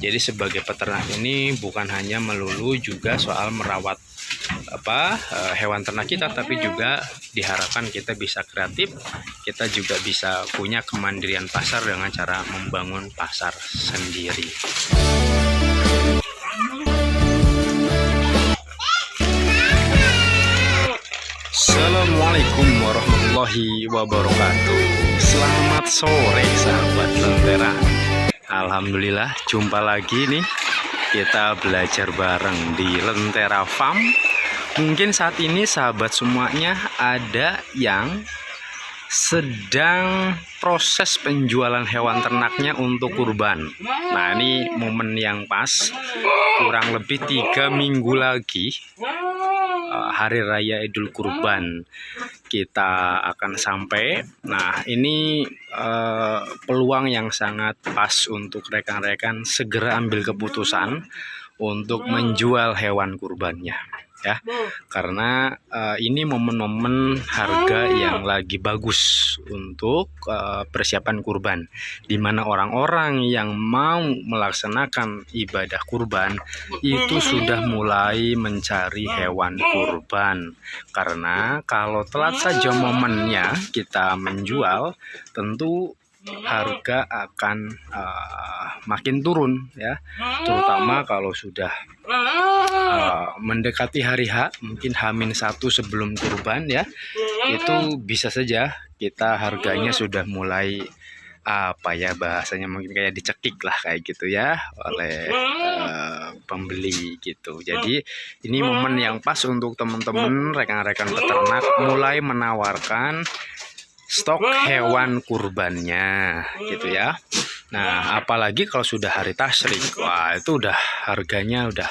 Jadi sebagai peternak ini bukan hanya melulu juga soal merawat hewan ternak kita, tapi juga diharapkan kita bisa kreatif, kita juga bisa punya kemandirian pasar dengan cara membangun pasar sendiri. Assalamualaikum warahmatullahi wabarakatuh. Selamat sore sahabat Lentera. Alhamdulillah jumpa lagi nih, kita belajar bareng di Lentera Farm. Mungkin saat ini sahabat semuanya ada yang sedang proses penjualan hewan ternaknya untuk kurban. Nah, ini momen yang pas, kurang lebih 3 minggu lagi Hari Raya Idul Kurban kita akan sampai. Nah, ini peluang yang sangat pas untuk rekan-rekan segera ambil keputusan untuk menjual hewan kurbannya, ya, karena ini momen-momen harga yang lagi bagus untuk persiapan kurban, di mana orang-orang yang mau melaksanakan ibadah kurban itu sudah mulai mencari hewan kurban. Karena kalau telat saja momennya kita menjual, tentu harga akan makin turun, ya, terutama kalau sudah mendekati hari H, mungkin H-1 sebelum kurban, ya, itu bisa saja kita harganya sudah mulai bahasanya mungkin kayak dicekik lah, kayak gitu ya, oleh pembeli gitu. Jadi ini momen yang pas untuk teman-teman rekan-rekan peternak mulai menawarkan stok hewan kurbannya gitu ya. Nah, apalagi kalau sudah hari tasyrik, wah itu udah harganya udah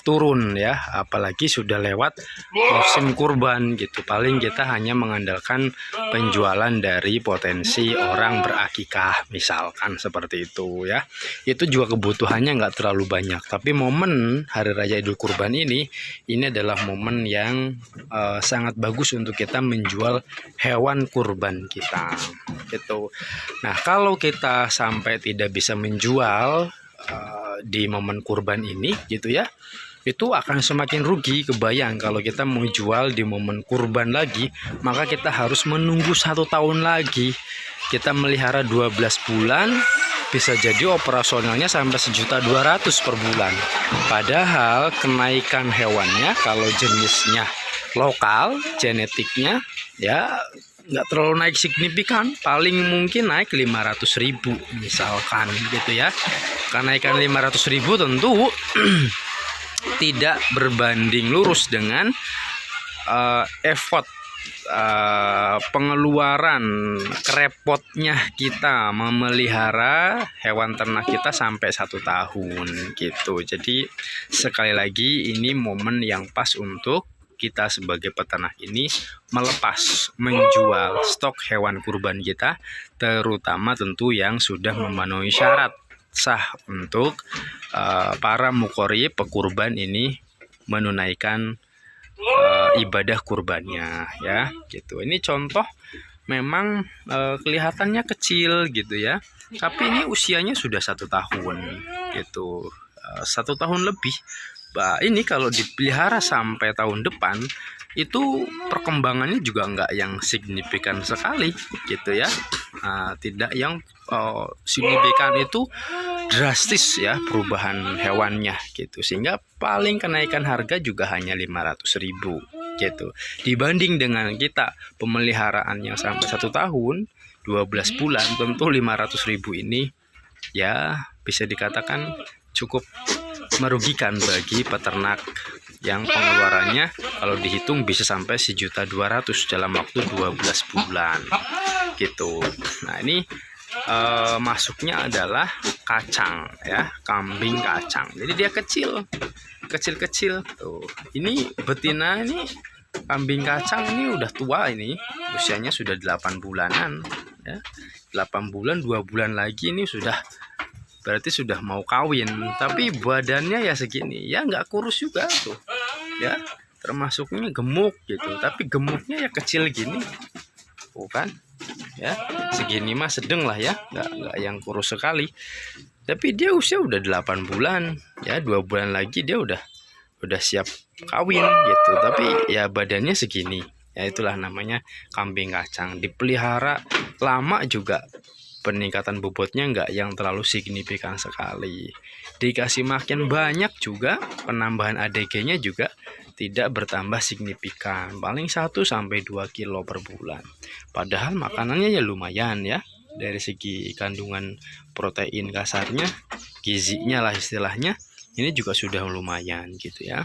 turun ya, apalagi sudah lewat musim kurban gitu. Paling kita hanya mengandalkan penjualan dari potensi orang berakikah misalkan, seperti itu ya. Itu juga kebutuhannya nggak terlalu banyak, tapi momen Hari Raya Idul Kurban ini adalah momen yang sangat bagus untuk kita menjual hewan kurban kita gitu. Nah, kalau kita sampai tidak bisa menjual di momen kurban ini gitu ya, itu akan semakin rugi. Kebayang kalau kita mau jual di momen kurban lagi, maka kita harus menunggu 1 tahun lagi. Kita melihara 12 bulan, bisa jadi operasionalnya sampai 1.200.000 per bulan. Padahal kenaikan hewannya kalau jenisnya lokal, genetiknya ya nggak terlalu naik signifikan, paling mungkin naik 500.000 misalkan gitu ya. Kenaikan 500.000 tentu tidak berbanding lurus dengan effort, pengeluaran, kerepotnya kita memelihara hewan ternak kita sampai 1 tahun gitu. Jadi sekali lagi ini momen yang pas untuk kita sebagai peternak ini melepas menjual stok hewan kurban kita, terutama tentu yang sudah memenuhi syarat sah untuk para mukori pekurban ini menunaikan ibadah kurbannya, ya gitu. Ini contoh memang kelihatannya kecil gitu ya, tapi ini usianya sudah 1 tahun gitu, 1 tahun lebih. Ini kalau dipelihara sampai tahun depan, itu perkembangannya juga nggak yang signifikan sekali gitu ya. Tidak yang signifikan, itu drastis ya perubahan hewannya gitu, sehingga paling kenaikan harga juga hanya 500.000 gitu. Dibanding dengan kita pemeliharaan yang sampai 1 tahun 12 bulan, tentu 500.000 ini ya bisa dikatakan cukup merugikan bagi peternak yang pengeluarannya kalau dihitung bisa sampai 1.200.000 dalam waktu 12 bulan gitu. Nah, ini masuknya adalah kacang ya, kambing kacang. Jadi dia kecil tuh. Ini betina, ini kambing kacang ini udah tua, ini usianya sudah 8 bulanan ya. 8 bulan, 2 bulan lagi ini berarti sudah mau kawin, tapi badannya ya segini, ya nggak kurus juga tuh ya, termasuknya gemuk gitu, tapi gemuknya ya kecil gini, bukan ya, segini mah sedang lah ya, nggak yang kurus sekali. Tapi dia usia udah 8 bulan ya, 2 bulan lagi dia udah siap kawin gitu. Tapi ya badannya segini. Ya itulah namanya kambing kacang. Dipelihara lama juga peningkatan bobotnya nggak yang terlalu signifikan sekali. Dikasih makin banyak juga, penambahan ADG-nya juga tidak bertambah signifikan. Paling 1 sampai 2 kilo per bulan. Padahal makanannya ya lumayan ya. Dari segi kandungan protein kasarnya, gizinya lah istilahnya, ini juga sudah lumayan gitu ya.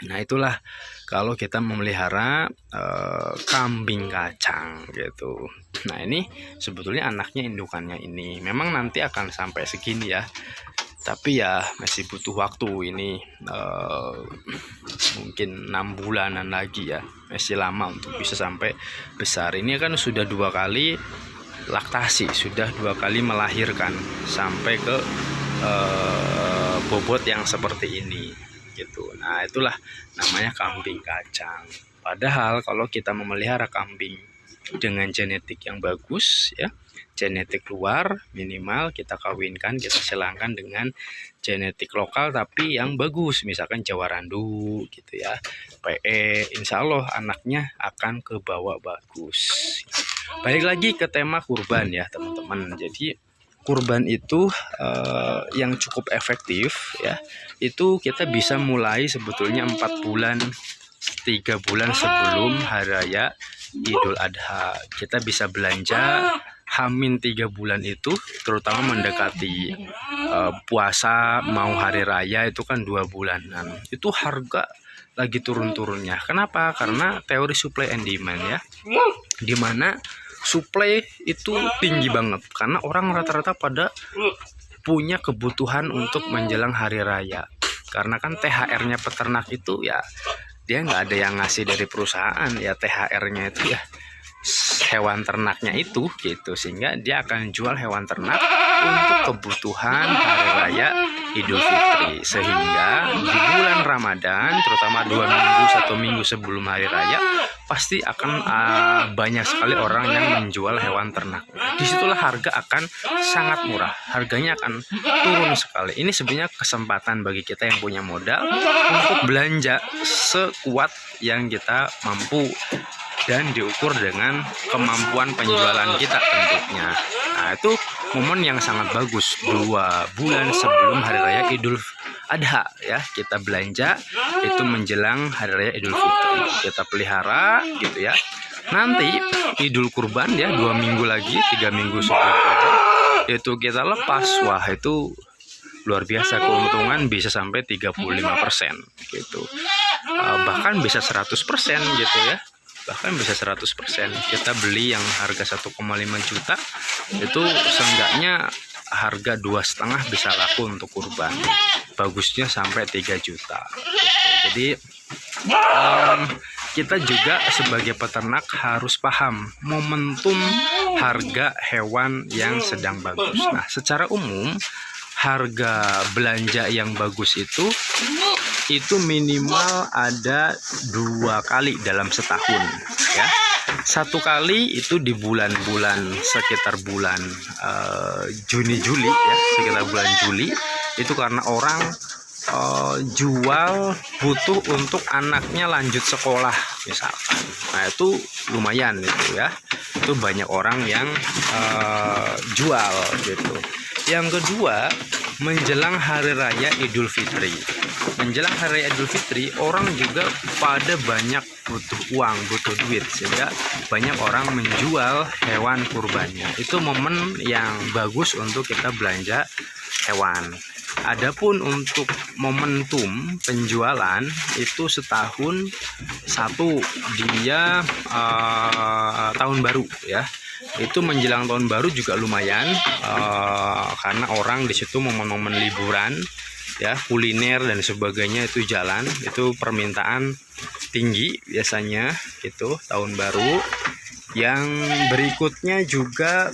Nah itulah kalau kita memelihara kambing kacang gitu. Nah ini sebetulnya anaknya indukannya ini memang nanti akan sampai segini ya, tapi ya masih butuh waktu ini, mungkin 6 bulanan lagi ya, masih lama untuk bisa sampai besar. Ini kan sudah 2 kali laktasi, sudah 2 kali melahirkan sampai ke bobot yang seperti ini gitu. Nah itulah namanya kambing kacang. Padahal kalau kita memelihara kambing dengan genetik yang bagus ya, genetik luar minimal kita kawinkan, kita silangkan dengan genetik lokal tapi yang bagus, misalkan Jawa Randu gitu ya, PE, insya Allah anaknya akan kebawa bagus. Balik lagi ke tema kurban ya teman-teman. Jadi kurban itu yang cukup efektif ya, itu kita bisa mulai sebetulnya 4 bulan 3 bulan sebelum hari raya Idul Adha. Kita bisa belanja Hamin 3 bulan itu, terutama mendekati puasa mau hari raya itu kan 2 bulanan. Itu harga lagi turun-turunnya. Kenapa? Karena teori supply and demand ya, dimana supply itu tinggi banget karena orang rata-rata pada punya kebutuhan untuk menjelang hari raya. Karena kan THR-nya peternak itu ya dia nggak ada yang ngasih dari perusahaan ya, THR-nya itu ya hewan ternaknya itu gitu, sehingga dia akan jual hewan ternak untuk kebutuhan hari raya Idul Fitri. Sehingga di bulan Ramadan, terutama 2 minggu 1 minggu sebelum hari raya, pasti akan banyak sekali orang yang menjual hewan ternak. Disitulah harga akan sangat murah, harganya akan turun sekali. Ini sebenarnya kesempatan bagi kita yang punya modal untuk belanja sekuat yang kita mampu dan diukur dengan kemampuan penjualan kita tentunya. Nah itu momen yang sangat bagus, 2 bulan sebelum hari raya Idul Adha ya, kita belanja itu menjelang hari raya Idul Fitri, kita pelihara gitu ya. Nanti Idul Kurban ya 2 minggu lagi, 3 minggu sebelum kurban itu kita lepas. Wah itu luar biasa, keuntungan bisa sampai 35% gitu, bahkan bisa 100% gitu ya, bahkan bisa 100%. Kita beli yang harga 1,5 juta itu seenggaknya harga 2,5 bisa laku untuk kurban, bagusnya sampai 3 juta gitu. Jadi kita juga sebagai peternak harus paham momentum harga hewan yang sedang bagus. Nah secara umum harga belanja yang bagus itu minimal ada 2 kali dalam setahun ya. 1 kali itu di bulan-bulan sekitar bulan Juni-Juli ya, sekitar bulan Juli itu karena orang jual butuh untuk anaknya lanjut sekolah misalkan. Nah itu lumayan itu ya, itu banyak orang yang jual gitu. Yang kedua, menjelang hari raya Idul Fitri. Menjelang hari raya Idul Fitri, orang juga pada banyak butuh uang, butuh duit, sehingga banyak orang menjual hewan kurbannya. Itu momen yang bagus untuk kita belanja hewan. Adapun untuk momentum penjualan itu setahun satu, dia tahun baru ya. Itu menjelang tahun baru juga lumayan, karena orang di situ momen-momen liburan ya, kuliner dan sebagainya itu jalan, itu permintaan tinggi biasanya itu tahun baru. Yang berikutnya juga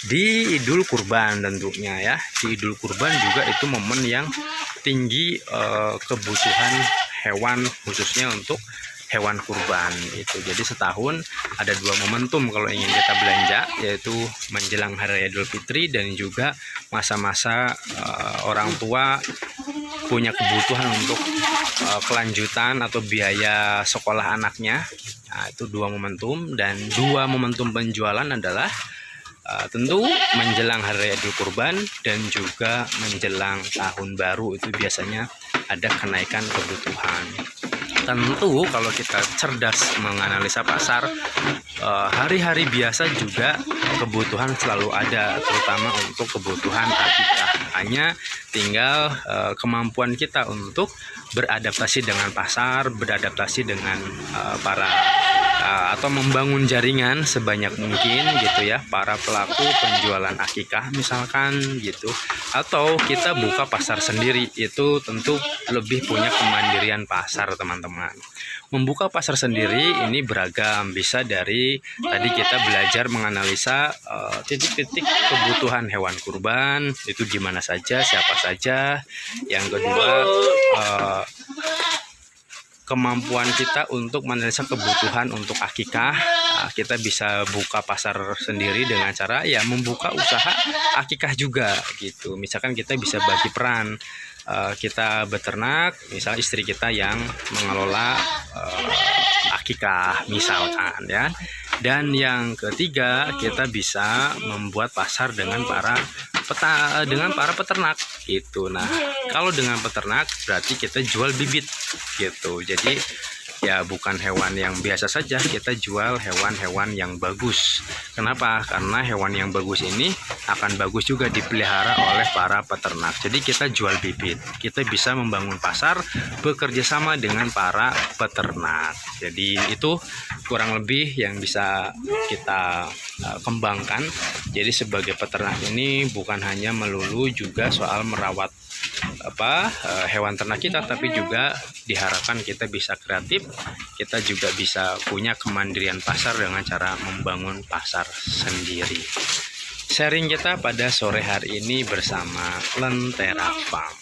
di Idul Kurban tentunya ya, di Idul Kurban juga itu momen yang tinggi kebutuhan hewan khususnya untuk hewan kurban itu. Jadi setahun ada 2 momentum kalau ingin kita belanja, yaitu menjelang Hari Idul Fitri dan juga masa-masa orang tua punya kebutuhan untuk kelanjutan atau biaya sekolah anaknya. Nah, itu 2 momentum, dan 2 momentum penjualan adalah tentu menjelang Hari Idul Kurban dan juga menjelang tahun baru. Itu biasanya ada kenaikan kebutuhan. Tentu kalau kita cerdas menganalisa pasar, hari-hari biasa juga kebutuhan selalu ada, terutama untuk kebutuhan akikah. Hanya tinggal kemampuan kita untuk beradaptasi dengan pasar, beradaptasi dengan atau membangun jaringan sebanyak mungkin gitu ya, para pelaku penjualan akikah misalkan gitu, atau kita buka pasar sendiri. Itu tentu lebih punya kemandirian pasar, teman-teman. Membuka pasar sendiri ini beragam, bisa dari tadi kita belajar menganalisa titik-titik kebutuhan hewan kurban itu di mana saja, siapa saja. Yang kedua, kemampuan kita untuk menganalisa kebutuhan untuk akikah. Kita bisa buka pasar sendiri dengan cara ya membuka usaha akikah juga gitu. Misalkan kita bisa bagi peran, kita beternak, misal istri kita yang mengelola akikah misalkan ya. Dan yang ketiga, kita bisa membuat pasar dengan para peternak gitu. Nah, kalau dengan peternak berarti kita jual bibit gitu. Jadi ya bukan hewan yang biasa saja, kita jual hewan-hewan yang bagus. Kenapa? Karena hewan yang bagus ini akan bagus juga dipelihara oleh para peternak. Jadi kita jual bibit, kita bisa membangun pasar bekerja sama dengan para peternak. Jadi itu kurang lebih yang bisa kita kembangkan. Jadi sebagai peternak ini bukan hanya melulu juga soal merawat hewan ternak kita, tapi juga diharapkan kita bisa kreatif, kita juga bisa punya kemandirian pasar dengan cara membangun pasar sendiri. Sharing kita pada sore hari ini bersama Lentera Farm.